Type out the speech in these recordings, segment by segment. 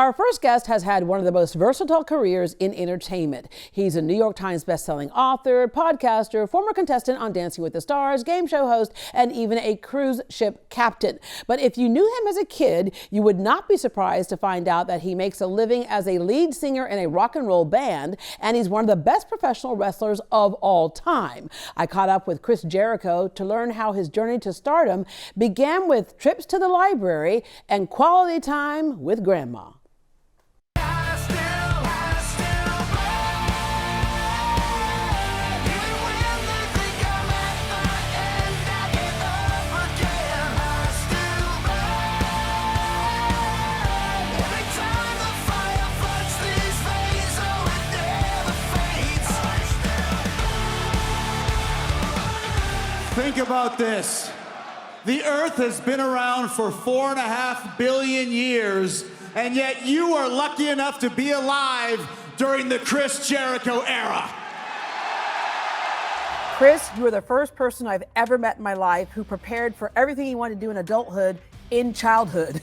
Our first guest has had one of the most versatile careers in entertainment. He's a New York Times bestselling author, podcaster, former contestant on Dancing with the Stars, game show host, and even a cruise ship captain. But if you knew him as a kid, you would not be surprised to find out that he makes a living as a lead singer in a rock and roll band, and he's one of the best professional wrestlers of all time. I caught up with Jericho to learn how his journey to stardom began with trips to the library and quality time with Grandma. Think about this. The Earth has been around for 4.5 billion years, and yet you are lucky enough to be alive during the Chris Jericho era. Chris, you are the first person I've ever met in my life who prepared for everything he wanted to do in adulthood in childhood.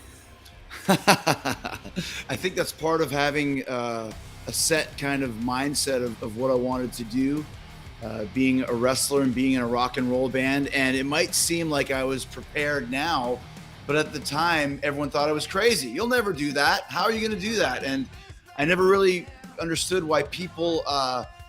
I think that's part of having a set kind of mindset of what I wanted to do. Being a wrestler and being in a rock and roll band. And it might seem like I was prepared now, but at the time, everyone thought I was crazy. You'll never do that. How are you going to do that? And I never really understood why people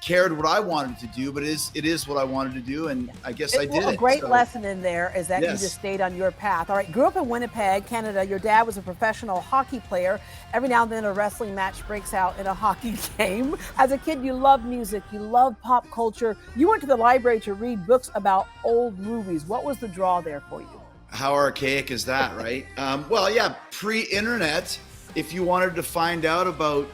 cared what I wanted to do, but it is what I wanted to do, and I guess I did it. A great lesson in there is that Yes. you just stayed on your path. All right, grew up in Winnipeg, Canada. Your dad was a professional hockey player. Every now and then a wrestling match breaks out in a hockey game. As a kid, you loved music, you loved pop culture. You went to the library to read books about old movies. What was the draw there for you? How archaic is that, right? Well, yeah, pre-internet, if you wanted to find out about,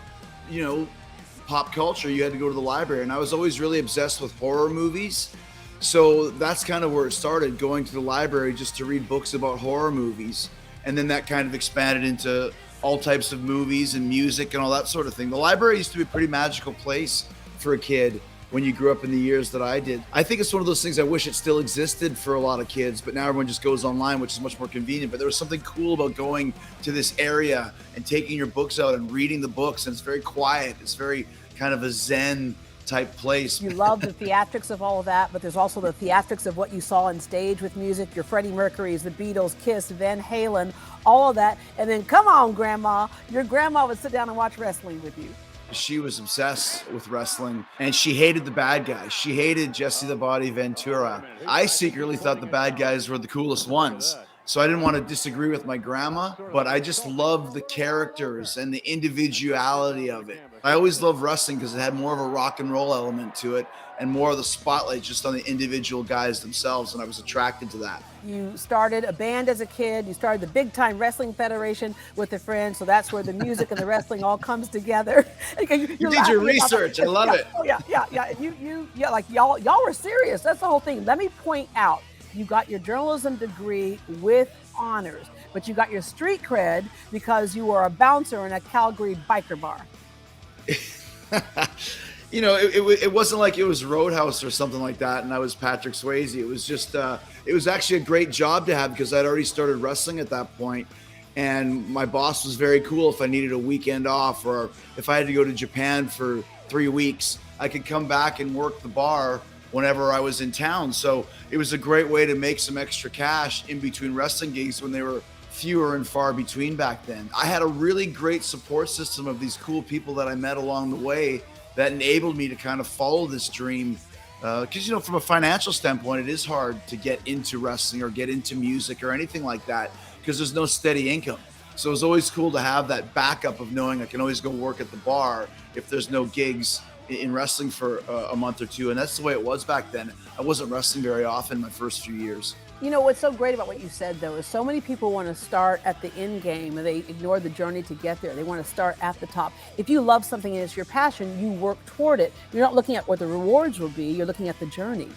pop culture, you had to go to the library. And I was always really obsessed with horror movies. So that's kind of where it started, going to the library just to read books about horror movies. And then that kind of expanded into all types of movies and music and all that sort of thing. The library used to be a pretty magical place for a kid when you grew up in the years that I did. I think it's one of those things I wish it still existed for a lot of kids, but now everyone just goes online, which is much more convenient. But there was something cool about going to this area and taking your books out and reading the books. And it's very quiet. It's very kind of a Zen type place. You love the theatrics of all of that, but there's also the theatrics of what you saw on stage with music, your Freddie Mercury's, the Beatles, Kiss, Van Halen, all of that. And then, come on, Grandma, your grandma would sit down and watch wrestling with you. She was obsessed with wrestling, and she hated the bad guys. She hated Jesse the Body Ventura. I secretly thought the bad guys were the coolest ones. So I didn't want to disagree with my grandma, but I just loved the characters and the individuality of it. I always loved wrestling because it had more of a rock and roll element to it and more of the spotlight just on the individual guys themselves, and I was attracted to that. You started a band as a kid. You started the Big Time Wrestling Federation with a friend, so that's where the music and the wrestling all comes together. You did your research. I love it. Oh yeah. Like y'all were serious. That's the whole thing. Let me point out, you got your journalism degree with honors, but you got your street cred because you were a bouncer in a Calgary biker bar. It wasn't like it was Roadhouse or something like that, and I was Patrick Swayze. It was just, it was actually a great job to have because I'd already started wrestling at that point, and my boss was very cool. If I needed a weekend off or if I had to go to Japan for 3 weeks, I could come back and work the bar whenever I was in town. So it was a great way to make some extra cash in between wrestling gigs when they were fewer and far between back then. I had a really great support system of these cool people that I met along the way that enabled me to kind of follow this dream. Because, from a financial standpoint, it is hard to get into wrestling or get into music or anything like that because there's no steady income. So it was always cool to have that backup of knowing I can always go work at the bar if there's no gigs in wrestling for a month or two. And that's the way it was back then. I wasn't wrestling very often my first few years. What's so great about what you said, though, is so many people want to start at the end game and they ignore the journey to get there. They want to start at the top. If you love something and it's your passion, you work toward it. You're not looking at what the rewards will be. You're looking at the journey.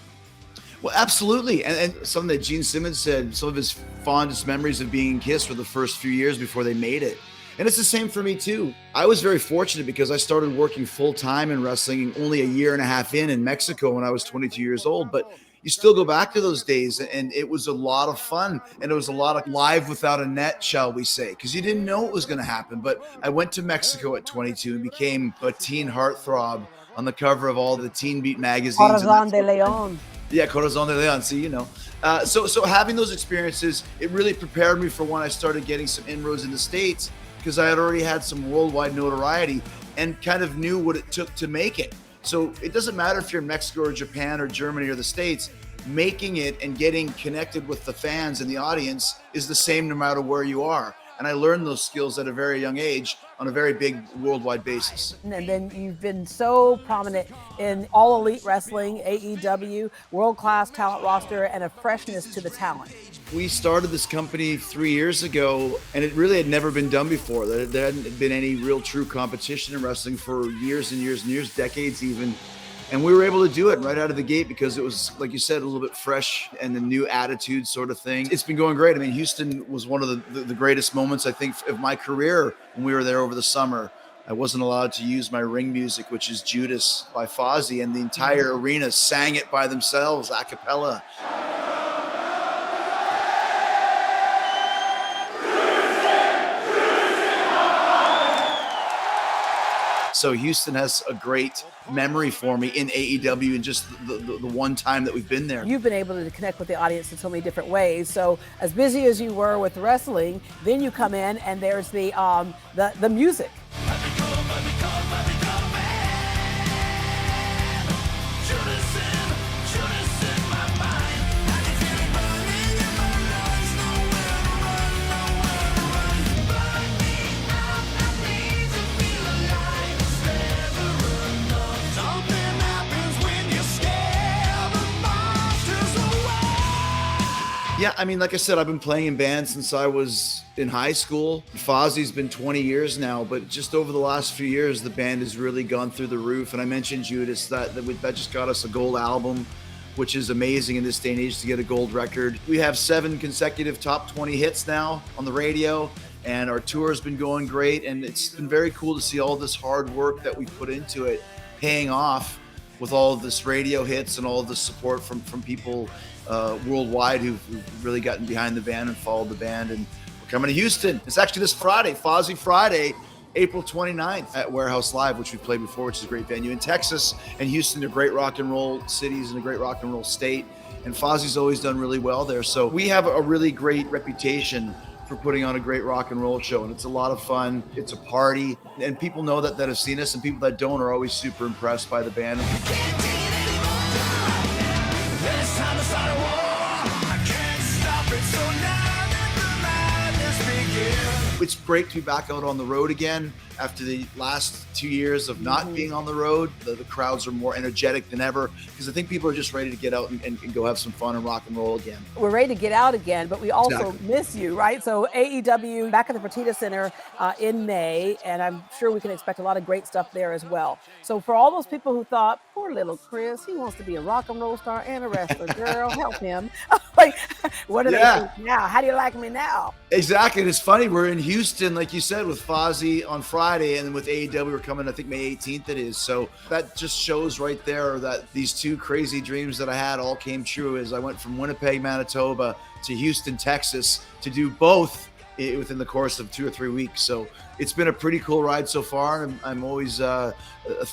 Well, absolutely. And something that Gene Simmons said, some of his fondest memories of being in Kiss were the first few years before they made it. And it's the same for me too. I was very fortunate because I started working full time in wrestling only a year and a half in Mexico when I was 22 years old. But you still go back to those days, and it was a lot of fun, and it was a lot of live without a net, shall we say, because you didn't know what was going to happen. But I went to Mexico at 22 and became a teen heartthrob on the cover of all the Teen Beat magazines. Corazon de Leon. Yeah, Corazon de Leon. See, so having those experiences, it really prepared me for when I started getting some inroads in the States, because I had already had some worldwide notoriety and kind of knew what it took to make it. So it doesn't matter if you're in Mexico or Japan or Germany or the States, making it and getting connected with the fans and the audience is the same no matter where you are. And I learned those skills at a very young age on a very big worldwide basis. And then you've been so prominent in All Elite Wrestling, AEW, world-class talent roster, and a freshness to the talent. We started this company 3 years ago, and it really had never been done before. There hadn't been any real true competition in wrestling for years and years and years, decades even. And we were able to do it right out of the gate because it was, like you said, a little bit fresh and a new attitude sort of thing. It's been going great. I mean, Houston was one of the greatest moments, I think, of my career when we were there over the summer. I wasn't allowed to use my ring music, which is Judas by Fozzy, and the entire arena sang it by themselves, a cappella. So Houston has a great memory for me in AEW and just the one time that we've been there. You've been able to connect with the audience in so many different ways. So as busy as you were with wrestling, then you come in and there's the music. Yeah, I mean, like I said, I've been playing in bands since I was in high school. Fozzy's been 20 years now, but just over the last few years, the band has really gone through the roof. And I mentioned Judas, that just got us a gold album, which is amazing in this day and age to get a gold record. We have 7 consecutive top 20 hits now on the radio, and our tour has been going great. And it's been very cool to see all this hard work that we put into it paying off with all of this radio hits and all of the support from people worldwide who've really gotten behind the band and followed the band. And we're coming to Houston. It's actually this Friday, Fozzy Friday, April 29th at Warehouse Live, which we've played before, which is a great venue. In Texas and Houston are great rock and roll cities and a great rock and roll state. And Fozzy's always done really well there. So we have a really great reputation for putting on a great rock and roll show. And it's a lot of fun. It's a party. And people know that have seen us, and people that don't are always super impressed by the band. It's great to be back out on the road again after the last 2 years of not being on the road. The crowds are more energetic than ever because I think people are just ready to get out and go have some fun and rock and roll again. We're ready to get out again, but we also miss you, right? So AEW back at the Fertitta Center in May, and I'm sure we can expect a lot of great stuff there as well. So for all those people who thought, poor little Chris, he wants to be a rock and roll star and a wrestler, girl, help him. Like, what do they think now? How do you like me now? Exactly. And it's funny, we're in Houston, like you said, with Fozzy on Friday, and with AEW we're coming, I think May 18th it is. So that just shows right there that these 2 crazy dreams that I had all came true as I went from Winnipeg, Manitoba to Houston, Texas to do both within the course of 2 or 3 weeks. So it's been a pretty cool ride so far. And I'm always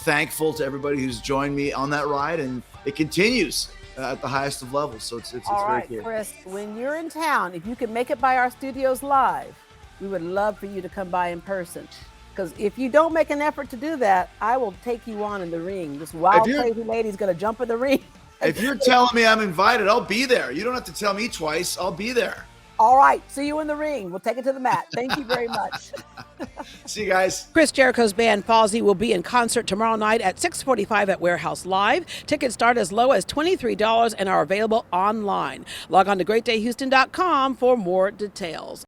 thankful to everybody who's joined me on that ride, and it continues at the highest of levels. So it's very cool. All right, Chris, when you're in town, if you can make it by our studios live, we would love for you to come by in person. Because if you don't make an effort to do that, I will take you on in the ring. This wild, crazy lady's going to jump in the ring. If you're telling me I'm invited, I'll be there. You don't have to tell me twice. I'll be there. All right. See you in the ring. We'll take it to the mat. Thank you very much. See you guys. Chris Jericho's band Fozzy will be in concert tomorrow night at 6:45 at Warehouse Live. Tickets start as low as $23 and are available online. Log on to greatdayhouston.com for more details.